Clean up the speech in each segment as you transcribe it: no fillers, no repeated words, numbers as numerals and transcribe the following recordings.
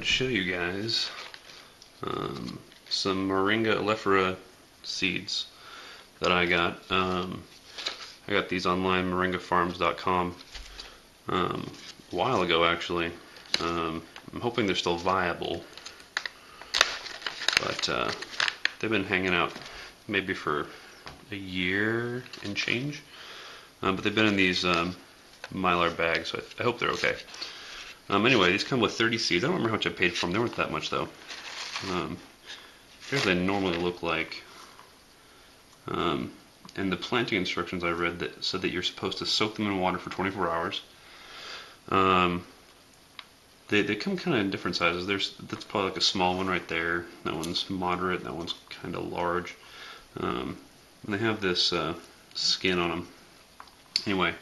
wanted to show you guys some Moringa aleifera seeds that I got. I got these online, moringafarms.com, a while ago actually. I'm hoping they're still viable, but they've been hanging out maybe for a year and change. But they've been in these mylar bags, so I hope they're okay. Anyway, these come with 30 seeds. I don't remember how much I paid for them. They weren't that much though. Here's what they normally look like. And the planting instructions I read that said that you're supposed to soak them in water for 24 hours. They come kind of in different sizes. That's probably like a small one right there. That one's moderate. That one's kind of large. And they have this skin on them. Anyway,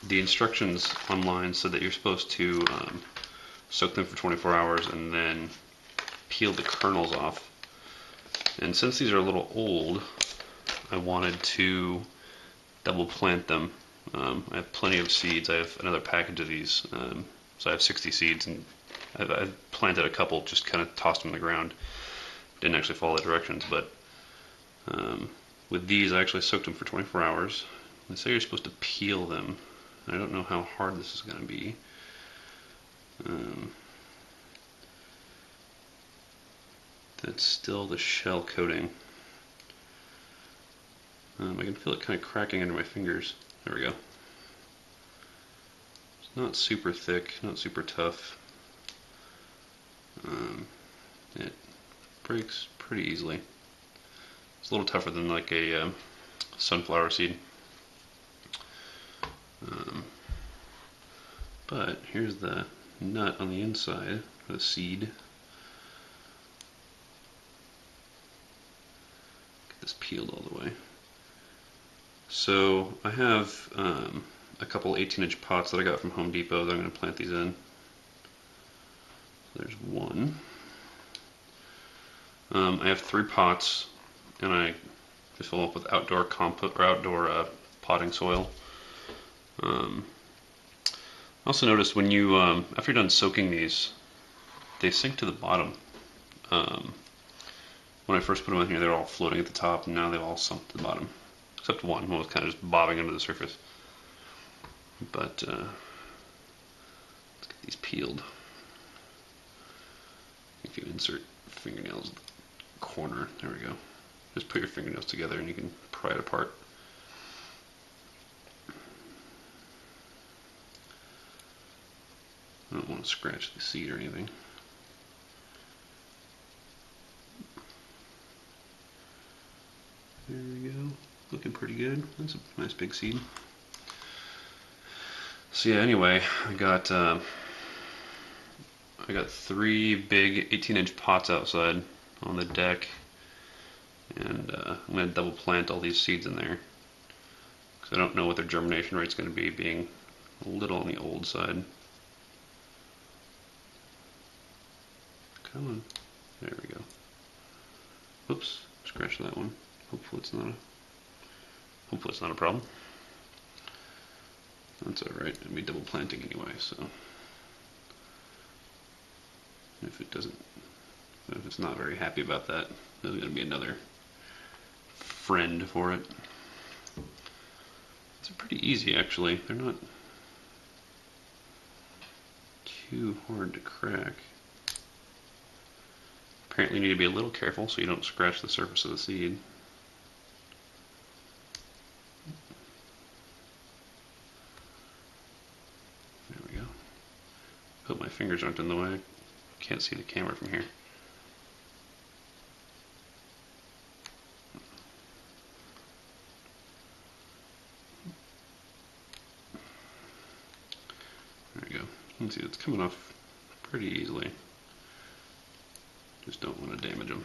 the instructions online said that you're supposed to soak them for 24 hours and then peel the kernels off. And since these are a little old, I wanted to double plant them. I have plenty of seeds. I have another package of these, so I have 60 seeds, and I've planted a couple, just kind of tossed them in the ground. Didn't actually follow the directions, but with these I actually soaked them for 24 hours. They say you're supposed to peel them. I don't know how hard this is going to be. That's still the shell coating. I can feel it kind of cracking under my fingers. There we go. It's not super thick, not super tough. It breaks pretty easily. It's a little tougher than like a sunflower seed. But here's the nut on the inside, or the seed. Get this peeled all the way. So I have a couple 18-inch pots that I got from Home Depot that I'm going to plant these in. So there's one. I have 3 pots, and I just fill them up with outdoor compost or outdoor potting soil. I also noticed when you after you're done soaking these, they sink to the bottom. When I first put them in here, they were all floating at the top, and now they've all sunk to the bottom. Except one was kind of just bobbing under the surface. But let's get these peeled. If you insert fingernails in the corner, there we go. Just put your fingernails together and you can pry it apart. I don't want to scratch the seed or anything. There we go. Looking pretty good. That's a nice big seed. So yeah, anyway, I got 3 big 18-inch pots outside on the deck, and I'm going to double plant all these seeds in there because I don't know what their germination rate's going to be, being a little on the old side. Come on. There we go. Oops, scratch that one. Hopefully it's not a problem. That's alright. It'll be double planting anyway, so if it's not very happy about that, there's going to be another friend for it. It's pretty easy actually. They're not too hard to crack. Apparently you need to be a little careful so you don't scratch the surface of the seed. There we go. Hope my fingers aren't in the way. I can't see the camera from here. There we go. You can see it's coming off pretty easily. Just don't want to damage them.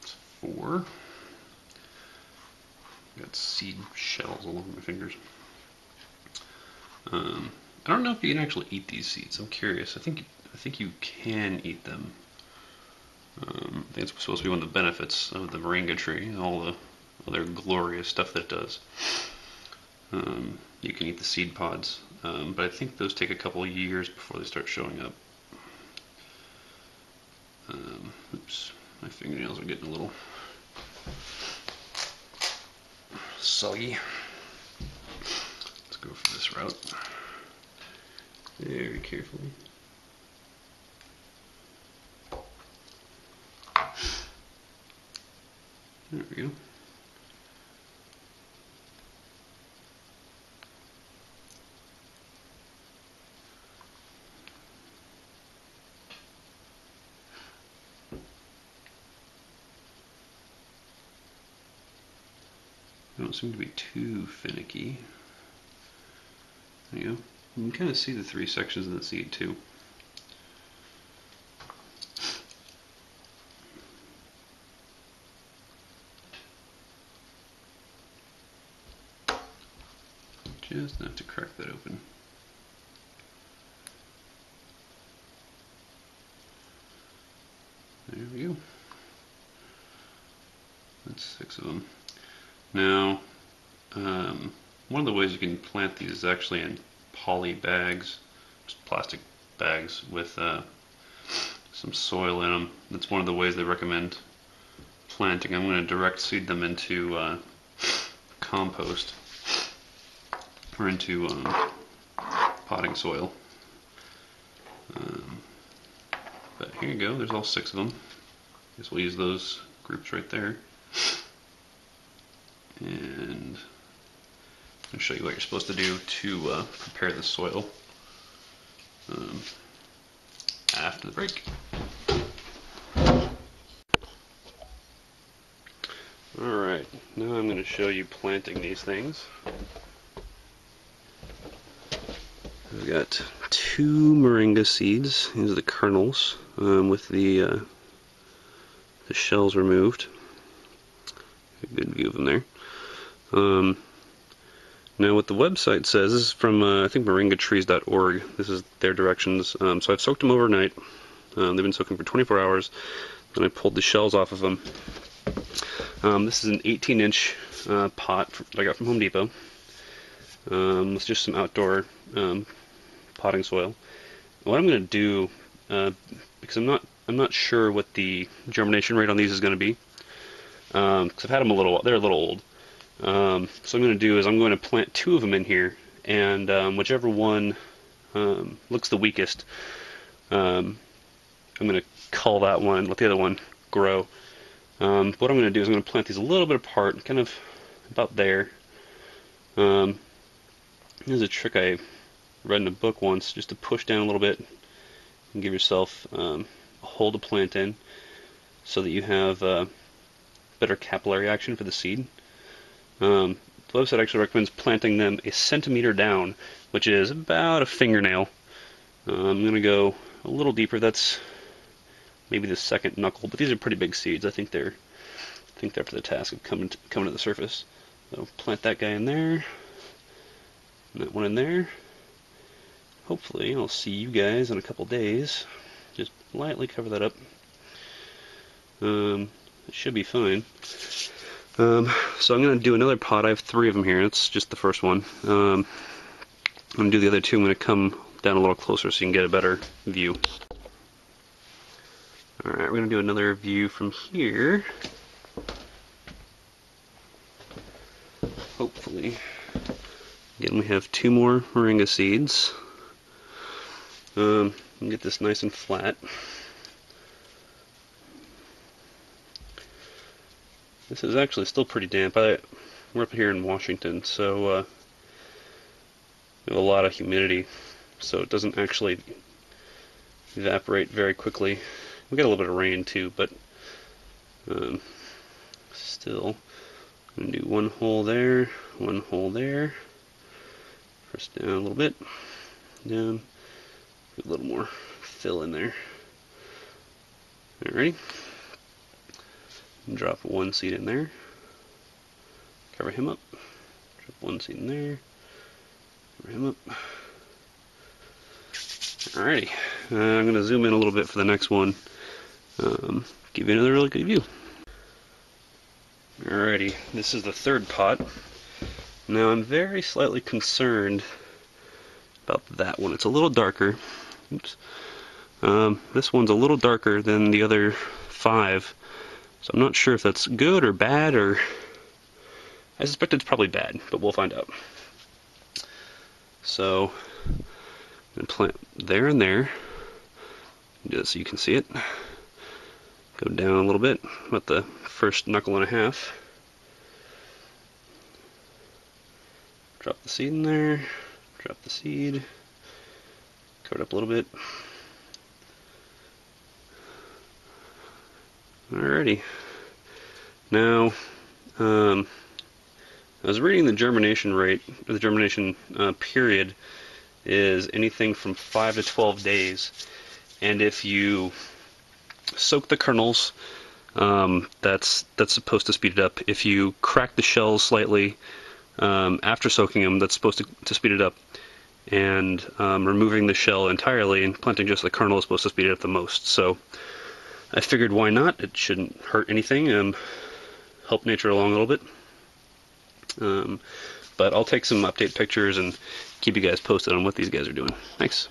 It's 4. Got seed shells all over my fingers. I don't know if you can actually eat these seeds. I'm curious. I think you can eat them. I think it's supposed to be one of the benefits of the moringa tree, all the other glorious stuff that it does. You can eat the seed pods. but I think those take a couple of years before they start showing up. Oops, my fingernails are getting a little soggy. Let's go for this route. Very carefully. There we go. They don't seem to be too finicky. There you go. You can kind of see the three sections of the seed too. Just enough to crack that open. There we go. That's 6 of them. Now, one of the ways you can plant these is actually in poly bags, just plastic bags with some soil in them. That's one of the ways they recommend planting. I'm going to direct seed them into compost or into potting soil. But here you go, there's all 6 of them. I guess we'll use those groups right there. And I'll show you what you're supposed to do to prepare the soil after the break. Alright, now I'm going to show you planting these things. I've got 2 Moringa seeds. These are the kernels with the shells removed. A good view of them there. Now what the website says, this is from I think moringatrees.org. This is their directions. So I've soaked them overnight. They've been soaking for 24 hours. Then I pulled the shells off of them. This is an 18-inch pot that I got from Home Depot. With just some outdoor potting soil. What I'm going to do, because I'm not sure what the germination rate on these is going to be, because I've had them a little while. They're a little old. So what I'm going to do is I'm going to plant 2 of them in here, and whichever one looks the weakest, I'm going to cull that one, let the other one grow. What I'm going to do is I'm going to plant these a little bit apart, kind of about there. Here's a trick I read in a book once, just to push down a little bit and give yourself a hole to plant in so that you have better capillary action for the seed. The website actually recommends planting them a centimeter down, which is about a fingernail. I'm going to go a little deeper. That's maybe the second knuckle, but these are pretty big seeds. I think they're up to the task of coming to the surface. So plant that guy in there, and that one in there. Hopefully I'll see you guys in a couple days. Just lightly cover that up. It should be fine. So I'm going to do another pot. I have 3 of them here. It's just the first one. I'm going to do the other 2. I'm going to come down a little closer so you can get a better view. Alright, we're going to do another view from here. Hopefully. Again, we have 2 more Moringa seeds. Get this nice and flat. This is actually still pretty damp. We're up here in Washington, so we have a lot of humidity, so it doesn't actually evaporate very quickly. We got a little bit of rain too, but still, I'm going to do 1 hole there, 1 hole there. Press down a little bit, down, a little more fill in there. Alrighty. Drop 1 seed in there. Cover him up. Drop 1 seed in there. Cover him up. Alrighty. I'm going to zoom in a little bit for the next one. Give you another really good view. Alrighty. This is the 3rd pot. Now I'm very slightly concerned about that one. It's a little darker. Oops. This one's a little darker than the other 5, so I'm not sure if that's good or bad, or I suspect it's probably bad, but we'll find out. So I'm going to plant there and there, just so you can see it. Go down a little bit, about the first knuckle and a half. Drop the seed in there, drop the seed, cover it up a little bit. Alrighty. Now, I was reading the germination rate, or the germination period is anything from 5 to 12 days. And if you soak the kernels, that's supposed to speed it up. If you crack the shells slightly after soaking them, that's supposed to speed it up. And removing the shell entirely and planting just the kernel is supposed to speed it up the most. So I figured, why not? It shouldn't hurt anything and help nature along a little bit. But I'll take some update pictures and keep you guys posted on what these guys are doing. Thanks.